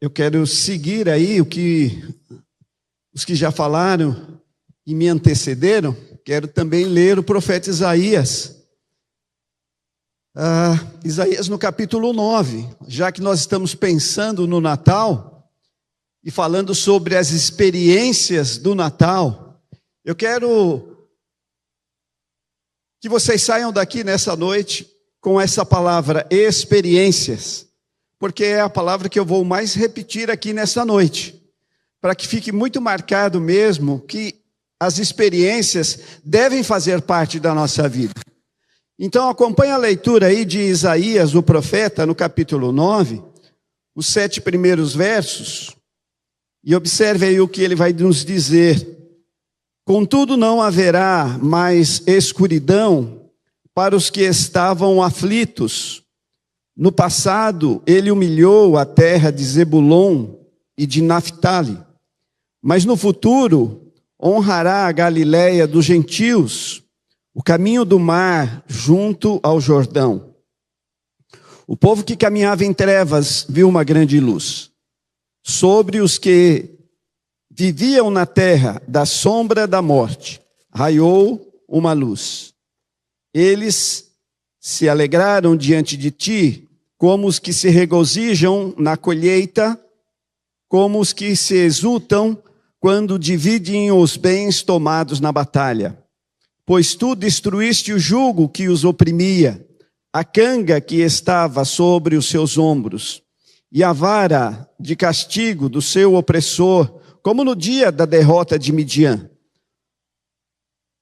Eu quero seguir aí os que já falaram e me antecederam. Quero também ler o profeta Isaías. Isaías no capítulo 9, já que nós estamos pensando no Natal e falando sobre as experiências do Natal, eu quero que vocês saiam daqui nessa noite com essa palavra, experiências, porque é a palavra que eu vou mais repetir aqui nessa noite, para que fique muito marcado mesmo que as experiências devem fazer parte da nossa vida. Então acompanhe a leitura aí de Isaías, o profeta, no capítulo 9, os 7 primeiros versos, e observe aí o que ele vai nos dizer. Contudo, não haverá mais escuridão para os que estavam aflitos. No passado, ele humilhou a terra de Zebulon e de Naftali, mas no futuro honrará a Galileia dos gentios, o caminho do mar junto ao Jordão. O povo que caminhava em trevas viu uma grande luz. Sobre os que viviam na terra da sombra da morte, raiou uma luz. Eles se alegraram diante de ti, como os que se regozijam na colheita, como os que se exultam quando dividem os bens tomados na batalha. Pois tu destruíste o jugo que os oprimia, a canga que estava sobre os seus ombros, e a vara de castigo do seu opressor, como no dia da derrota de Midian.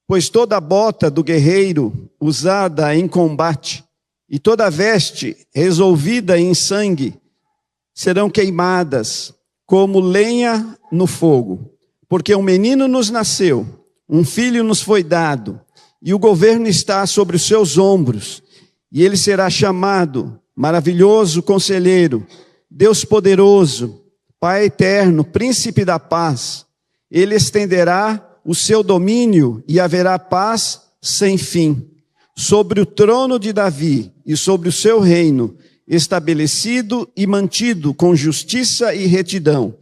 Pois toda a bota do guerreiro usada em combate, e toda a veste resolvida em sangue, serão queimadas como lenha no fogo. Porque um menino nos nasceu, um filho nos foi dado, e o governo está sobre os seus ombros, e ele será chamado Maravilhoso Conselheiro, Deus Poderoso, Pai Eterno, Príncipe da Paz. Ele estenderá o seu domínio e haverá paz sem fim, sobre o trono de Davi e sobre o seu reino, estabelecido e mantido com justiça e retidão,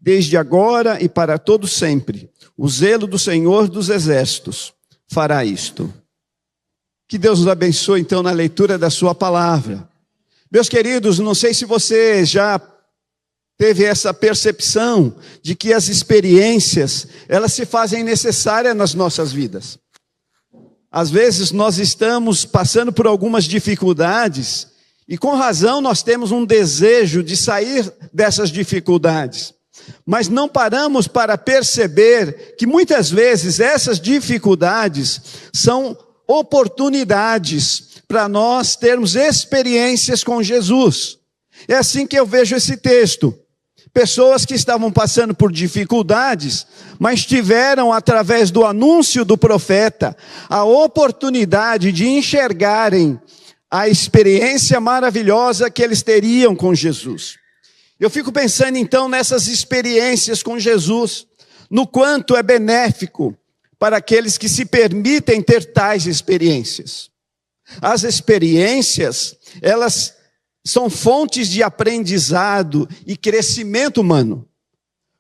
desde agora e para todo sempre. O zelo do Senhor dos Exércitos fará isto. Que Deus nos abençoe, então, na leitura da sua palavra. Meus queridos, não sei se você já teve essa percepção de que as experiências, elas se fazem necessárias nas nossas vidas. Às vezes nós estamos passando por algumas dificuldades e com razão nós temos um desejo de sair dessas dificuldades. Mas não paramos para perceber que muitas vezes essas dificuldades são oportunidades para nós termos experiências com Jesus. É assim que eu vejo esse texto. Pessoas que estavam passando por dificuldades, mas tiveram, através do anúncio do profeta, a oportunidade de enxergarem a experiência maravilhosa que eles teriam com Jesus. Eu fico pensando então nessas experiências com Jesus, no quanto é benéfico para aqueles que se permitem ter tais experiências. As experiências, elas são fontes de aprendizado e crescimento humano.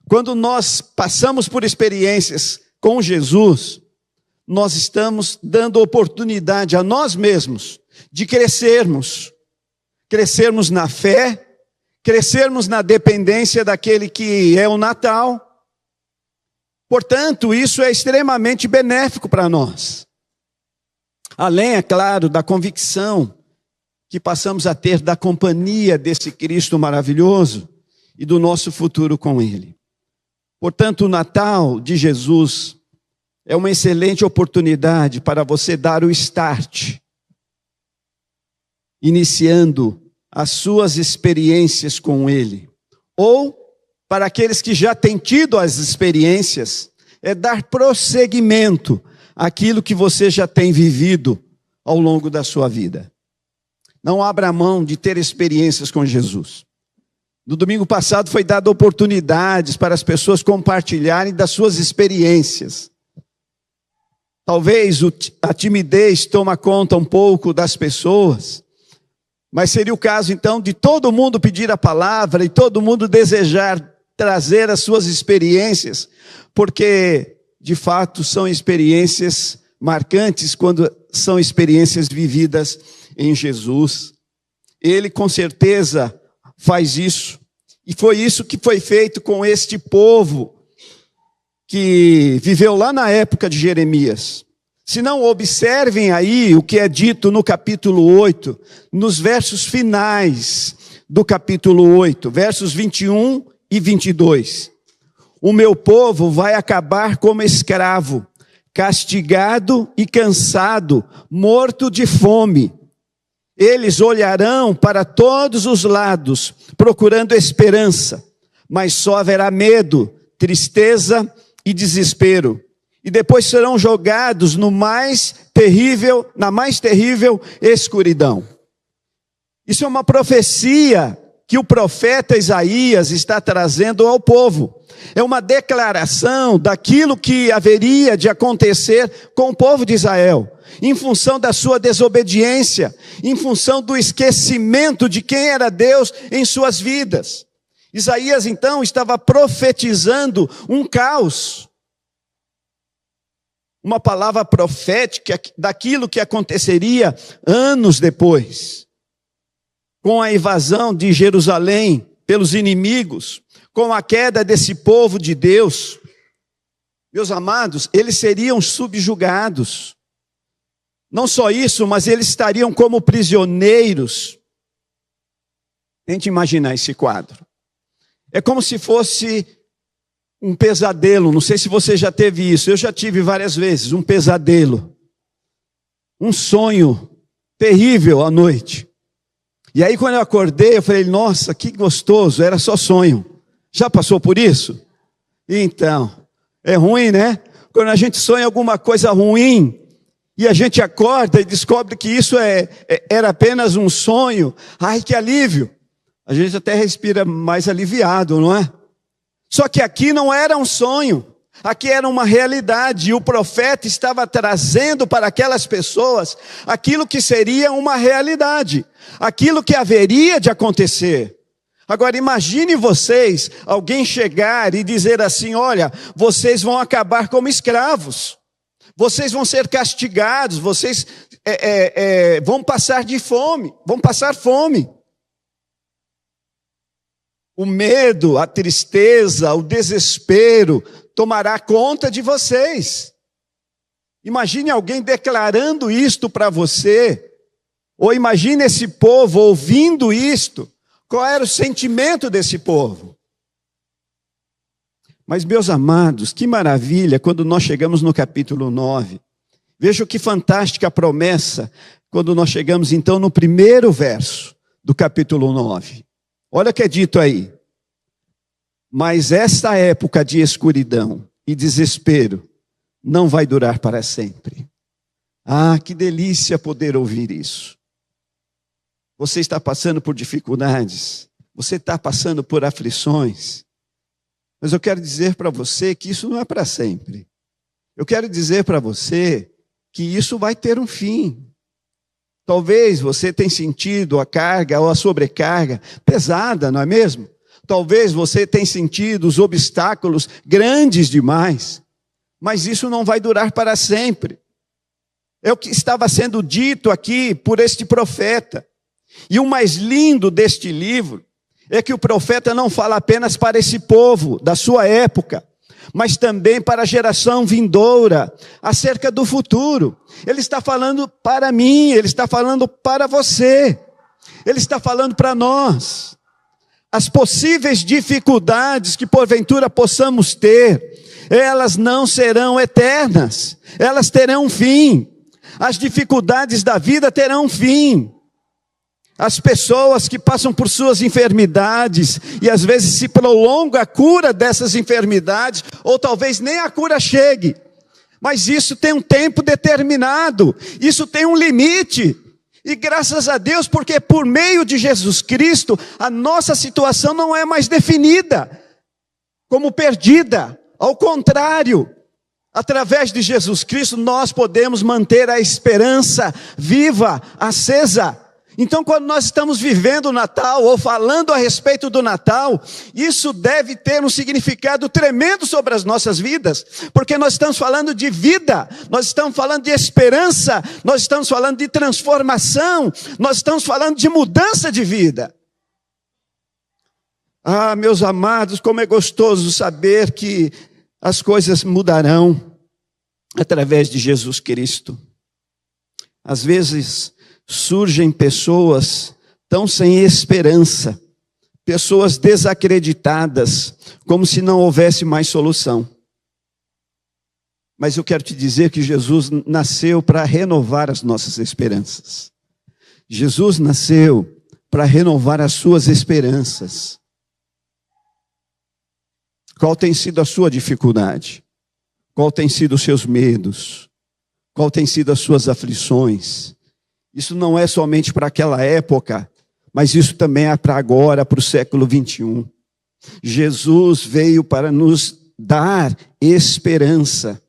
Quando nós passamos por experiências com Jesus, nós estamos dando oportunidade a nós mesmos de crescermos na fé, crescermos na dependência daquele que é o Natal. Portanto, isso é extremamente benéfico para nós. Além, é claro, da convicção que passamos a ter da companhia desse Cristo maravilhoso e do nosso futuro com Ele. Portanto, o Natal de Jesus é uma excelente oportunidade para você dar o start, iniciando as suas experiências com Ele. Ou, para aqueles que já têm tido as experiências, é dar prosseguimento àquilo que você já tem vivido ao longo da sua vida. Não abra mão de ter experiências com Jesus. No domingo passado foi dada oportunidades para as pessoas compartilharem das suas experiências. Talvez a timidez toma conta um pouco das pessoas, Mas seria o caso, então, de todo mundo pedir a palavra e todo mundo desejar trazer as suas experiências, porque, de fato, são experiências marcantes quando são experiências vividas em Jesus. Ele, com certeza, faz isso. E foi isso que foi feito com este povo que viveu lá na época de Jeremias. Se não, observem aí o que é dito no capítulo 8, nos versos finais do capítulo 8, versos 21 e 22. O meu povo vai acabar como escravo, castigado e cansado, morto de fome. Eles olharão para todos os lados, procurando esperança, mas só haverá medo, tristeza e desespero. E depois serão jogados na mais terrível escuridão. Isso é uma profecia que o profeta Isaías está trazendo ao povo. É uma declaração daquilo que haveria de acontecer com o povo de Israel, em função da sua desobediência, em função do esquecimento de quem era Deus em suas vidas. Isaías, então, estava profetizando um caos. Uma palavra profética daquilo que aconteceria anos depois, com a invasão de Jerusalém pelos inimigos, com a queda desse povo de Deus. Meus amados, eles seriam subjugados. Não só isso, mas eles estariam como prisioneiros. Tente imaginar esse quadro. É como se fosse um pesadelo. Não sei se você já teve isso. Eu já tive várias vezes um pesadelo. Um sonho terrível à noite. E aí quando eu acordei, eu falei, nossa, que gostoso, era só sonho. Já passou por isso? Então, é ruim, né? Quando a gente sonha alguma coisa ruim, e a gente acorda e descobre que isso era apenas um sonho, ai que alívio. A gente até respira mais aliviado, não é? Só que aqui não era um sonho, aqui era uma realidade, e o profeta estava trazendo para aquelas pessoas aquilo que seria uma realidade, aquilo que haveria de acontecer. Agora imagine vocês, alguém chegar e dizer assim, olha, vocês vão acabar como escravos, vocês vão ser castigados, vocês vão passar de fome, vão passar fome. O medo, a tristeza, o desespero tomará conta de vocês. Imagine alguém declarando isto para você, ou imagine esse povo ouvindo isto. Qual era o sentimento desse povo? Mas, meus amados, que maravilha quando nós chegamos no capítulo 9. Veja que fantástica promessa quando nós chegamos então no primeiro verso do capítulo 9. Olha o que é dito aí. Mas esta época de escuridão e desespero não vai durar para sempre. Ah, que delícia poder ouvir isso. Você está passando por dificuldades, você está passando por aflições, mas eu quero dizer para você que isso não é para sempre. Eu quero dizer para você que isso vai ter um fim. Talvez você tenha sentido a carga ou a sobrecarga pesada, não é mesmo? Talvez você tenha sentido os obstáculos grandes demais, mas isso não vai durar para sempre. É o que estava sendo dito aqui por este profeta. E o mais lindo deste livro é que o profeta não fala apenas para esse povo da sua época, mas também para a geração vindoura, acerca do futuro. Ele está falando para mim, ele está falando para você, ele está falando para nós. As possíveis dificuldades que porventura possamos ter, elas não serão eternas, elas terão um fim. As dificuldades da vida terão um fim. As pessoas que passam por suas enfermidades, e às vezes se prolonga a cura dessas enfermidades, ou talvez nem a cura chegue. Mas isso tem um tempo determinado, isso tem um limite. E graças a Deus, porque por meio de Jesus Cristo, a nossa situação não é mais definida como perdida. Ao contrário, através de Jesus Cristo, nós podemos manter a esperança viva, acesa. Então, quando nós estamos vivendo o Natal, ou falando a respeito do Natal, isso deve ter um significado tremendo sobre as nossas vidas, porque nós estamos falando de vida, nós estamos falando de esperança, nós estamos falando de transformação, nós estamos falando de mudança de vida. Ah, meus amados, como é gostoso saber que as coisas mudarão através de Jesus Cristo. Às vezes surgem pessoas tão sem esperança, pessoas desacreditadas, como se não houvesse mais solução. Mas eu quero te dizer que Jesus nasceu para renovar as nossas esperanças. Jesus nasceu para renovar as suas esperanças. Qual tem sido a sua dificuldade? Qual tem sido os seus medos? Qual tem sido as suas aflições? Isso não é somente para aquela época, mas isso também é para agora, para o século 21. Jesus veio para nos dar esperança.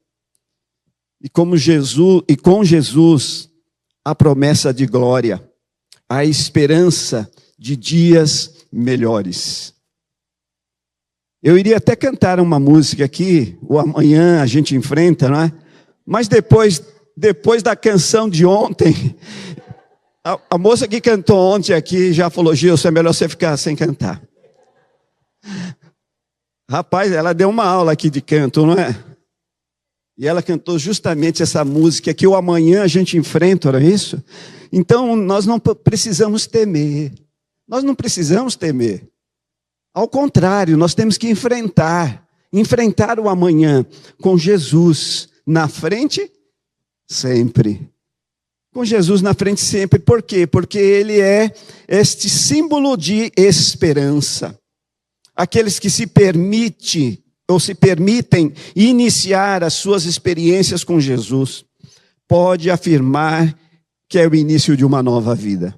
E com Jesus, a promessa de glória, a esperança de dias melhores. Eu iria até cantar uma música aqui, o Amanhã a gente enfrenta, não é? Mas depois da canção de ontem, a moça que cantou ontem aqui já falou: Gilson, é melhor você ficar sem cantar. Rapaz, ela deu uma aula aqui de canto, não é? E ela cantou justamente essa música que o Amanhã a gente enfrenta, não é isso? Então nós não precisamos temer. Nós não precisamos temer. Ao contrário, nós temos que enfrentar o amanhã com Jesus na frente sempre. Com Jesus na frente sempre. Por quê? Porque Ele é este símbolo de esperança. Aqueles que se permitem iniciar as suas experiências com Jesus, pode afirmar que é o início de uma nova vida.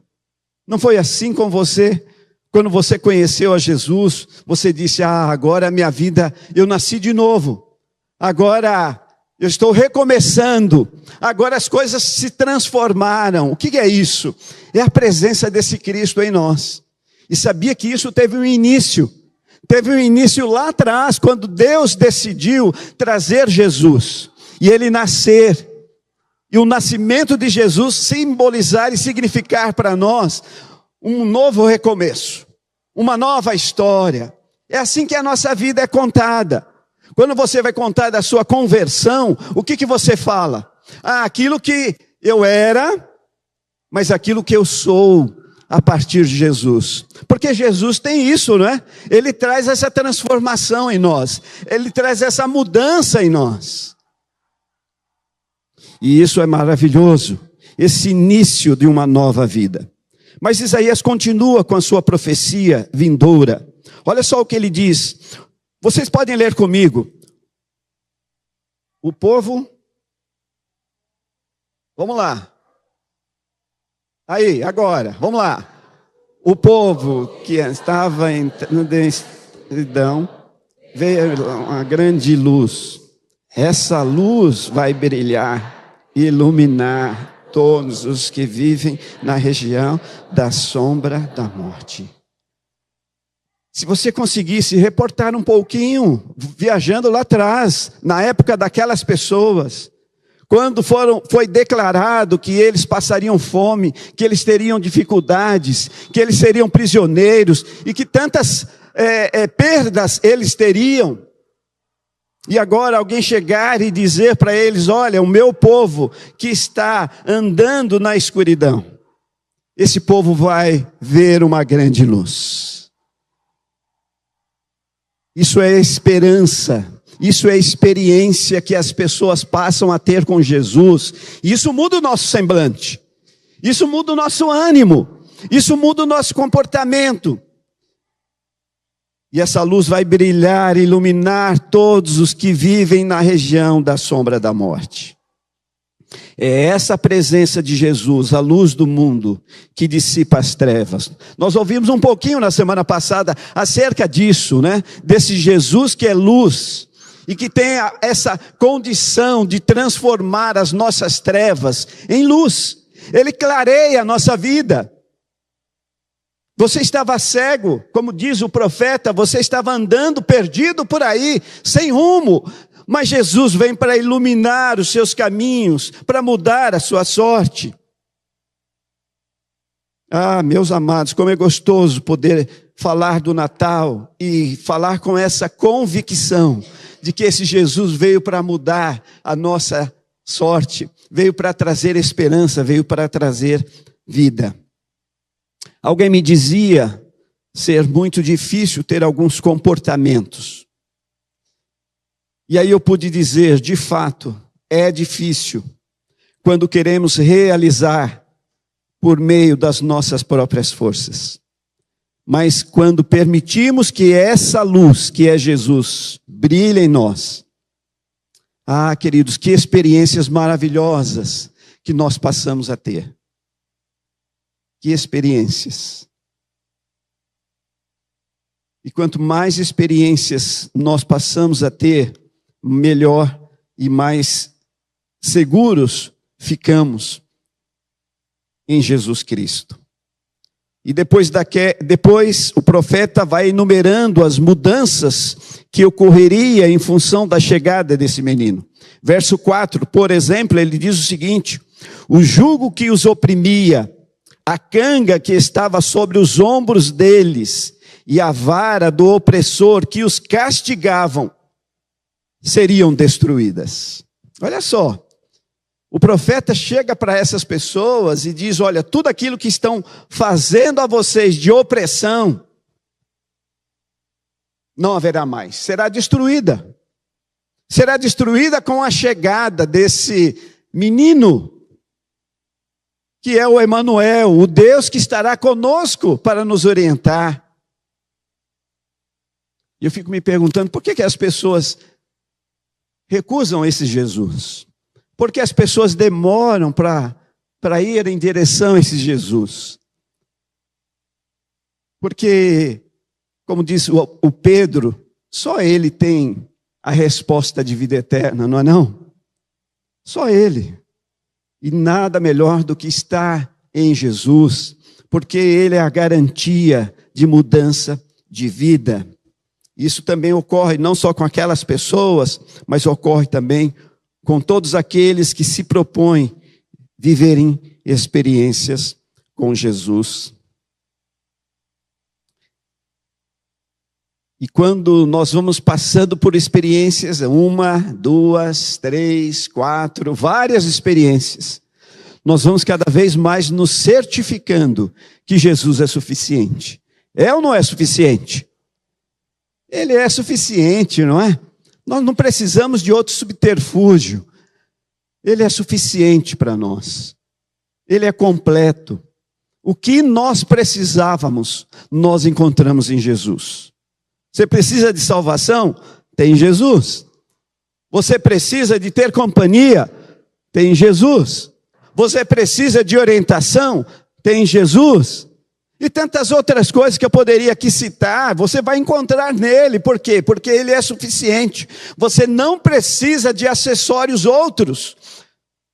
Não foi assim com você? Quando você conheceu a Jesus, você disse: agora a minha vida, eu nasci de novo. Agora eu estou recomeçando. Agora as coisas se transformaram. O que é isso? É a presença desse Cristo em nós. E sabia que isso teve um início. Teve um início lá atrás, quando Deus decidiu trazer Jesus. E Ele nascer. E o nascimento de Jesus simbolizar e significar para nós um novo recomeço, uma nova história. É assim que a nossa vida é contada. Quando você vai contar da sua conversão, o que você fala? Aquilo que eu era, mas aquilo que eu sou a partir de Jesus. Porque Jesus tem isso, não é? Ele traz essa transformação em nós. Ele traz essa mudança em nós. E isso é maravilhoso. Esse início de uma nova vida. Mas Isaías continua com a sua profecia vindoura. Olha só o que ele diz. Vocês podem ler comigo. O povo... Vamos lá. Aí, agora, vamos lá. O povo que estava em escuridão, veio uma grande luz. Essa luz vai brilhar, iluminar todos os que vivem na região da sombra da morte. Se você conseguisse reportar um pouquinho, viajando lá atrás, na época daquelas pessoas, quando foi declarado que eles passariam fome, que eles teriam dificuldades, que eles seriam prisioneiros, e que tantas perdas eles teriam, e agora alguém chegar e dizer para eles: olha, o meu povo que está andando na escuridão, esse povo vai ver uma grande luz. Isso é esperança, isso é experiência que as pessoas passam a ter com Jesus. Isso muda o nosso semblante, isso muda o nosso ânimo, isso muda o nosso comportamento. E essa luz vai brilhar, iluminar todos os que vivem na região da sombra da morte. É essa presença de Jesus, a luz do mundo, que dissipa as trevas. Nós ouvimos um pouquinho na semana passada acerca disso, né? Desse Jesus que é luz e que tem essa condição de transformar as nossas trevas em luz. Ele clareia a nossa vida. Você estava cego, como diz o profeta, você estava andando perdido por aí, sem rumo. Mas Jesus vem para iluminar os seus caminhos, para mudar a sua sorte. Ah, meus amados, como é gostoso poder falar do Natal e falar com essa convicção de que esse Jesus veio para mudar a nossa sorte, veio para trazer esperança, veio para trazer vida. Alguém me dizia ser muito difícil ter alguns comportamentos. E aí eu pude dizer, de fato, é difícil quando queremos realizar por meio das nossas próprias forças. Mas quando permitimos que essa luz, que é Jesus, brilhe em nós. Ah, queridos, que experiências maravilhosas que nós passamos a ter. Que experiências. E quanto mais experiências nós passamos a ter, melhor e mais seguros ficamos em Jesus Cristo. E depois o profeta vai enumerando as mudanças que ocorreria em função da chegada desse menino. Verso 4, por exemplo, ele diz o seguinte: o jugo que os oprimia, a canga que estava sobre os ombros deles e a vara do opressor que os castigavam seriam destruídas. Olha só. O profeta chega para essas pessoas e diz: olha, tudo aquilo que estão fazendo a vocês de opressão, não haverá mais, será destruída. Será destruída com a chegada desse menino, que é o Emanuel, o Deus que estará conosco para nos orientar. E eu fico me perguntando, por que as pessoas recusam esse Jesus? Porque as pessoas demoram para ir em direção a esse Jesus. Porque, como disse o Pedro, só ele tem a resposta de vida eterna, não é não? Só ele. E nada melhor do que estar em Jesus, porque ele é a garantia de mudança de vida. Isso também ocorre não só com aquelas pessoas, mas ocorre também com todos aqueles que se propõem viverem experiências com Jesus. E quando nós vamos passando por experiências, 1, 2, 3, 4, várias experiências, nós vamos cada vez mais nos certificando que Jesus é suficiente. É ou não é suficiente? Ele é suficiente, não é? Nós não precisamos de outro subterfúgio. Ele é suficiente para nós. Ele é completo. O que nós precisávamos, nós encontramos em Jesus. Você precisa de salvação? Tem Jesus. Você precisa de ter companhia? Tem Jesus. Você precisa de orientação? Tem Jesus. E tantas outras coisas que eu poderia aqui citar, você vai encontrar nele. Por quê? Porque ele é suficiente. Você não precisa de acessórios outros,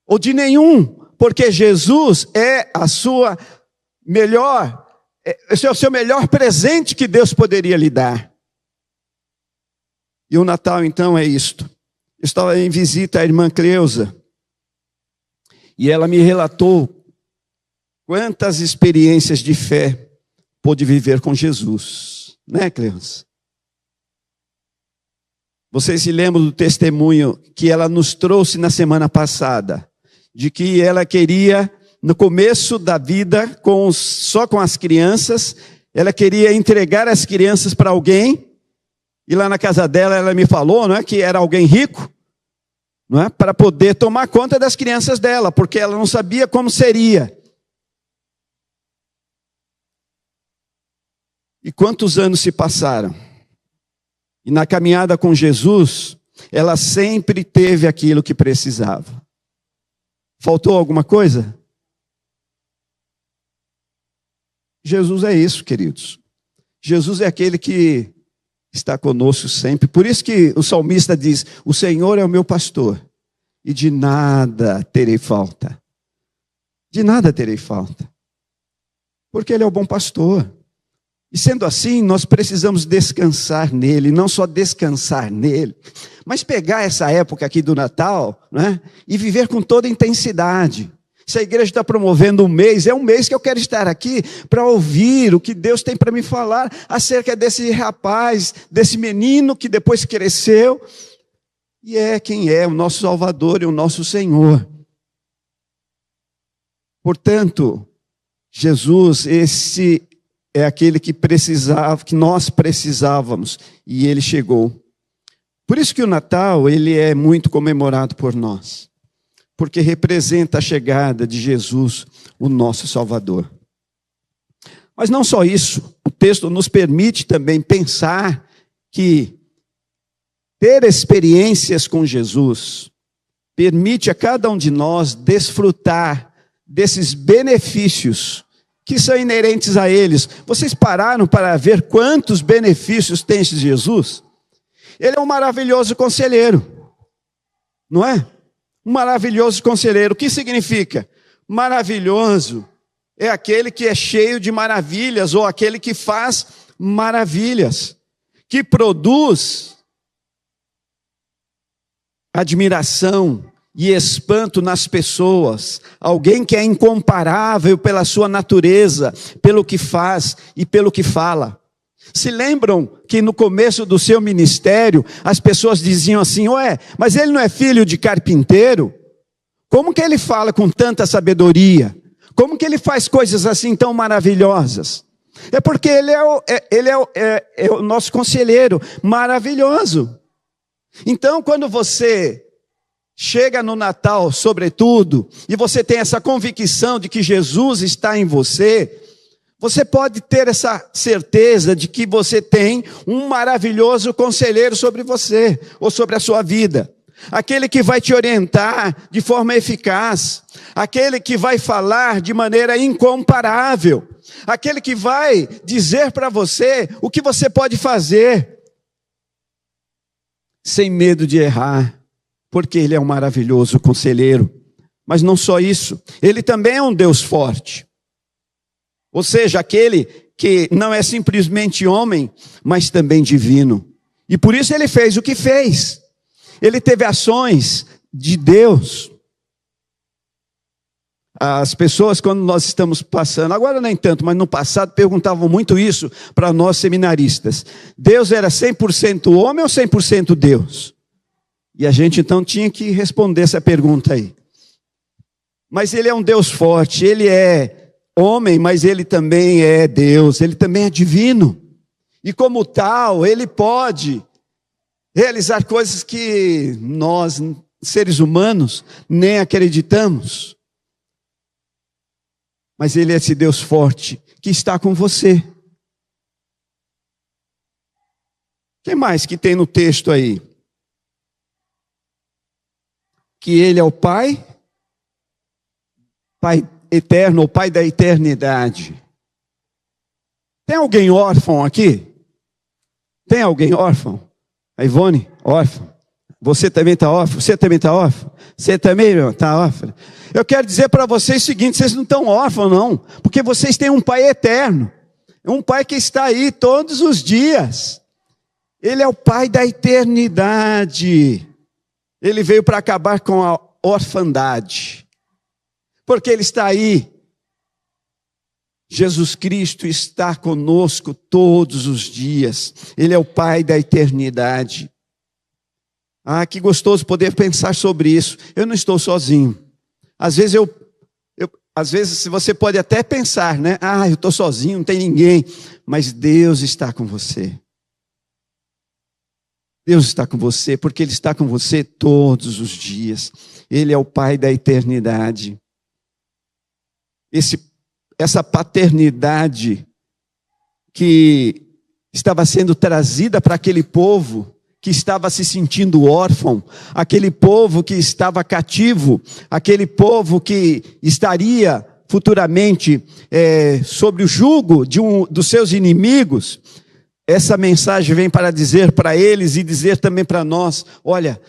ou de nenhum, porque Jesus é a sua melhor, esse é o seu melhor presente que Deus poderia lhe dar. E o Natal então é isto. Eu estava em visita à irmã Cleusa, e ela me relatou quantas experiências de fé pôde viver com Jesus, né, Cleusa? Vocês se lembram do testemunho que ela nos trouxe na semana passada, de que ela queria, no começo da vida, só com as crianças, ela queria entregar as crianças para alguém, e lá na casa dela ela me falou, não é, que era alguém rico, não é, para poder tomar conta das crianças dela, porque ela não sabia como seria. E quantos anos se passaram? E na caminhada com Jesus, ela sempre teve aquilo que precisava. Faltou alguma coisa? Jesus é isso, queridos. Jesus é aquele que está conosco sempre. Por isso que o salmista diz: o Senhor é o meu pastor, e de nada terei falta. De nada terei falta. Porque Ele é o bom pastor. E sendo assim, nós precisamos descansar nele, não só descansar nele, mas pegar essa época aqui do Natal, né, e viver com toda intensidade. Se a igreja está promovendo um mês, é um mês que eu quero estar aqui para ouvir o que Deus tem para me falar acerca desse rapaz, desse menino que depois cresceu, e é quem é o nosso Salvador e o nosso Senhor. Portanto, Jesus, esse é aquele que precisava, que nós precisávamos, e ele chegou. Por isso que o Natal, ele é muito comemorado por nós, porque representa a chegada de Jesus, o nosso Salvador. Mas não só isso, o texto nos permite também pensar que ter experiências com Jesus permite a cada um de nós desfrutar desses benefícios que são inerentes a eles. Vocês pararam para ver quantos benefícios tem esse Jesus? Ele é um maravilhoso conselheiro, não é? Um maravilhoso conselheiro. O que significa? Maravilhoso é aquele que é cheio de maravilhas, ou aquele que faz maravilhas, que produz admiração e espanto nas pessoas, alguém que é incomparável pela sua natureza, pelo que faz e pelo que fala. Se lembram que no começo do seu ministério, as pessoas diziam assim: ué, mas ele não é filho de carpinteiro? Como que ele fala com tanta sabedoria? Como que ele faz coisas assim tão maravilhosas? É porque ele é o nosso conselheiro maravilhoso. Então, quando você chega no Natal, sobretudo, e você tem essa convicção de que Jesus está em você, você pode ter essa certeza de que você tem um maravilhoso conselheiro sobre você, ou sobre a sua vida. Aquele que vai te orientar de forma eficaz, aquele que vai falar de maneira incomparável, aquele que vai dizer para você o que você pode fazer, sem medo de errar, porque ele é um maravilhoso conselheiro. Mas não só isso, ele também é um Deus forte. Ou seja, aquele que não é simplesmente homem, mas também divino. E por isso ele fez o que fez. Ele teve ações de Deus. As pessoas, quando nós estamos passando, agora nem tanto, mas no passado perguntavam muito isso para nós seminaristas: Deus era 100% homem ou 100% Deus? E a gente então tinha que responder essa pergunta aí. Mas ele é um Deus forte, ele é homem, mas ele também é Deus, ele também é divino. E como tal, ele pode realizar coisas que nós, seres humanos, nem acreditamos. Mas ele é esse Deus forte que está com você. O que mais que tem no texto aí? Que ele é o Pai eterno, o Pai da eternidade. Tem alguém órfão aqui? Tem alguém órfão? A Ivone, órfã. Você também está órfão? Você também está órfão? Você também está órfão? Eu quero dizer para vocês o seguinte: vocês não estão órfãos não, porque vocês têm um Pai eterno, um Pai que está aí todos os dias. Ele é o Pai da eternidade. Ele veio para acabar com a orfandade, porque ele está aí. Jesus Cristo está conosco todos os dias. Ele é o Pai da eternidade. Ah, que gostoso poder pensar sobre isso. Eu não estou sozinho. Às vezes você pode até pensar, né? Ah, eu estou sozinho, não tem ninguém. Mas Deus está com você. Deus está com você, porque Ele está com você todos os dias. Ele é o Pai da eternidade. Essa paternidade que estava sendo trazida para aquele povo que estava se sentindo órfão, aquele povo que estava cativo, aquele povo que estaria futuramente sob o jugo dos seus inimigos. Essa mensagem vem para dizer para eles e dizer também para nós: olha,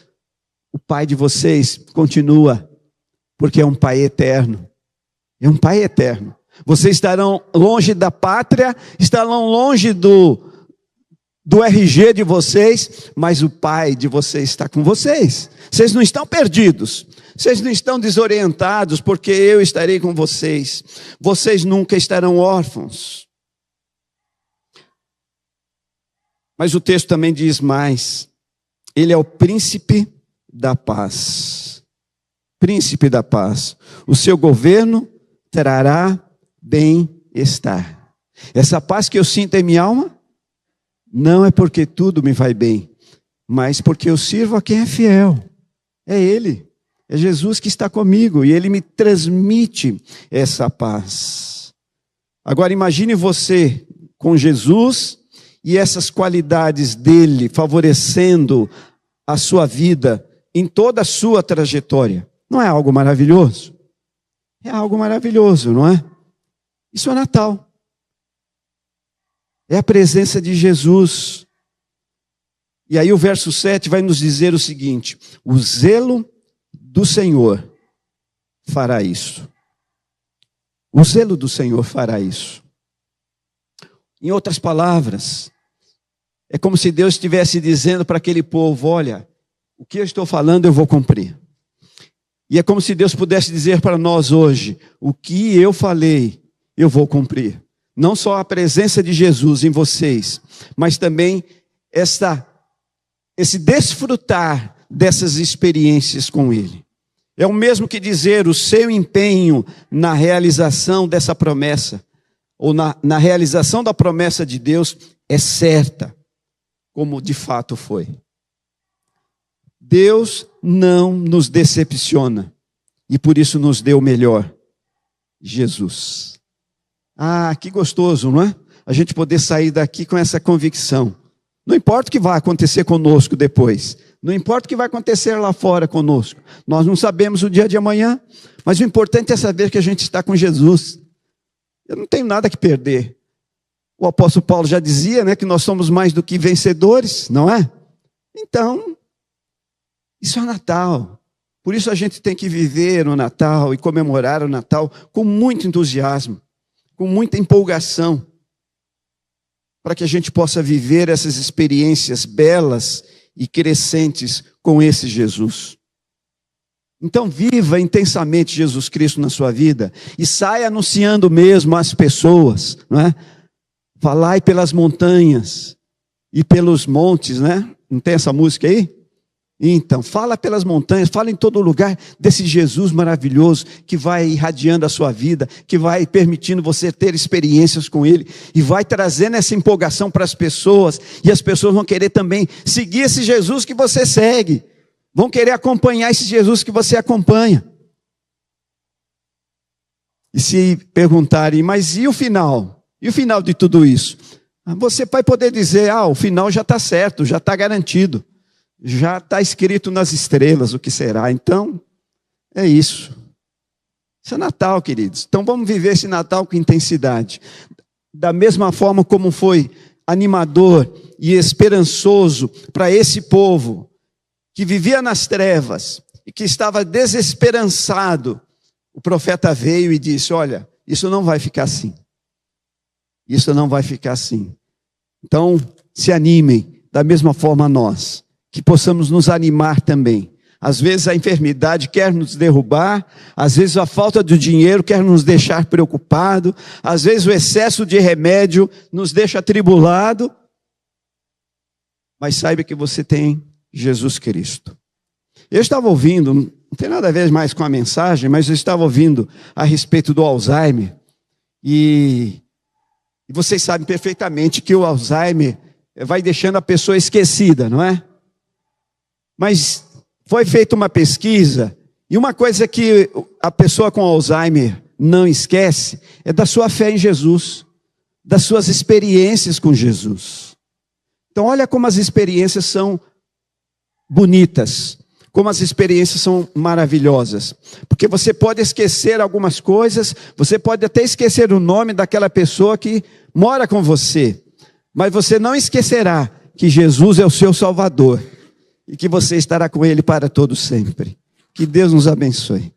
o Pai de vocês continua, porque é um Pai eterno. É um Pai eterno. Vocês estarão longe da pátria, estarão longe do RG de vocês, mas o Pai de vocês está com vocês. Vocês não estão perdidos, vocês não estão desorientados, porque eu estarei com vocês. Vocês nunca estarão órfãos. Mas o texto também diz mais. Ele é o príncipe da paz. Príncipe da paz. O seu governo trará bem-estar. Essa paz que eu sinto em minha alma, não é porque tudo me vai bem, mas porque eu sirvo a quem é fiel. É Ele, é Jesus que está comigo e Ele me transmite essa paz. Agora imagine você com Jesus e essas qualidades dele favorecendo a sua vida em toda a sua trajetória. Não é algo maravilhoso? É algo maravilhoso, não é? Isso é Natal. É a presença de Jesus. E aí o verso 7 vai nos dizer o seguinte: o zelo do Senhor fará isso. O zelo do Senhor fará isso. Em outras palavras, é como se Deus estivesse dizendo para aquele povo: olha, o que eu estou falando eu vou cumprir. E é como se Deus pudesse dizer para nós hoje: o que eu falei eu vou cumprir. Não só a presença de Jesus em vocês, mas também esse desfrutar dessas experiências com Ele. É o mesmo que dizer: o seu empenho na realização dessa promessa, ou na realização da promessa de Deus, é certa, como de fato foi. Deus não nos decepciona, e por isso nos deu o melhor, Jesus. Ah, que gostoso, não é? A gente poder sair daqui com essa convicção. Não importa o que vai acontecer conosco depois, não importa o que vai acontecer lá fora conosco, nós não sabemos o dia de amanhã, mas o importante é saber que a gente está com Jesus. Eu não tenho nada que perder. O apóstolo Paulo já dizia, né, que nós somos mais do que vencedores, não é? Então, isso é Natal. Por isso a gente tem que viver o Natal e comemorar o Natal com muito entusiasmo, com muita empolgação, para que a gente possa viver essas experiências belas e crescentes com esse Jesus. Então viva intensamente Jesus Cristo na sua vida e saia anunciando mesmo às pessoas, não é? Falai pelas montanhas e pelos montes, né? Não tem essa música aí? Então, fala pelas montanhas, fala em todo lugar desse Jesus maravilhoso que vai irradiando a sua vida, que vai permitindo você ter experiências com Ele e vai trazendo essa empolgação para as pessoas, e as pessoas vão querer também seguir esse Jesus que você segue, vão querer acompanhar esse Jesus que você acompanha. E se perguntarem, mas e o final? E o final de tudo isso? Você vai poder dizer: o final já está certo, já está garantido. Já está escrito nas estrelas o que será. Então, é isso. Isso é Natal, queridos. Então vamos viver esse Natal com intensidade. Da mesma forma como foi animador e esperançoso para esse povo que vivia nas trevas e que estava desesperançado, o profeta veio e disse: olha, isso não vai ficar assim. Isso não vai ficar assim. Então, se animem, da mesma forma nós, que possamos nos animar também. Às vezes a enfermidade quer nos derrubar, às vezes a falta de dinheiro quer nos deixar preocupado, às vezes o excesso de remédio nos deixa atribulado, mas saiba que você tem Jesus Cristo. Eu estava ouvindo, não tem nada a ver mais com a mensagem, mas eu estava ouvindo a respeito do Alzheimer, e vocês sabem perfeitamente que o Alzheimer vai deixando a pessoa esquecida, não é? Mas foi feita uma pesquisa, e uma coisa que a pessoa com Alzheimer não esquece é da sua fé em Jesus, das suas experiências com Jesus. Então olha como as experiências são bonitas, como as experiências são maravilhosas, porque você pode esquecer algumas coisas, você pode até esquecer o nome daquela pessoa que mora com você, mas você não esquecerá que Jesus é o seu Salvador, e que você estará com Ele para todo sempre. Que Deus nos abençoe.